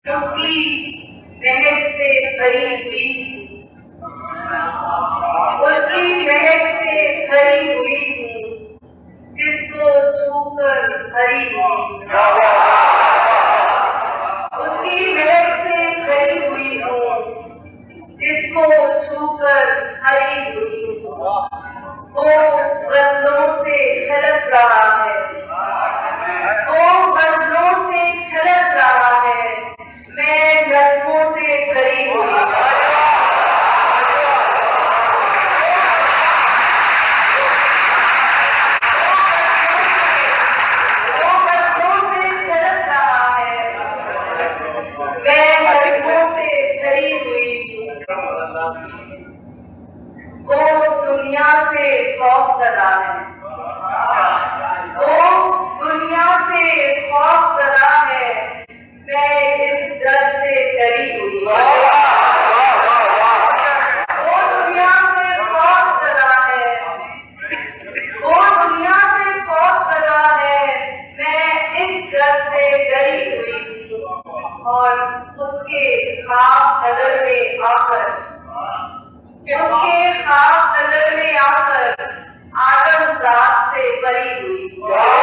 اس کی مہک سے بھری ہوئی ہوں، اس کی مہک سے بھری ہوئی ہوں، جس کو چھو کر بھری ہوئی ہوں، اس کی مہک سے بھری ہوئی ہوں، جس کو چھو کر بھری ہوئی ہوں، وہ غزلوں سے چھلک رہا ہے، وہ غزلوں سے چھلک رہا ہے، میں نظموں سے بھری ہوئی ہوں، وہ غزلوں سے چھلک رہا ہے، میں نظموں سے بھری ہوئی ہوں، وہ دنیا سے خوف زدہ ہے، وہ دنیا سے خوف زدہ ہے، میں اس ڈر سے ڈری ہوئی ہوں، وہ دنیا سے خوف زدہ ہے، وہ دنیا سے خوف زدہ ہے، میں اس ڈر سے ڈری ہوئی ہوں، اور اس کے خواب نظر میں آ کر، اس کے خواب نظر میں آ کر آدم ذات سے بری ہوئی ہوں۔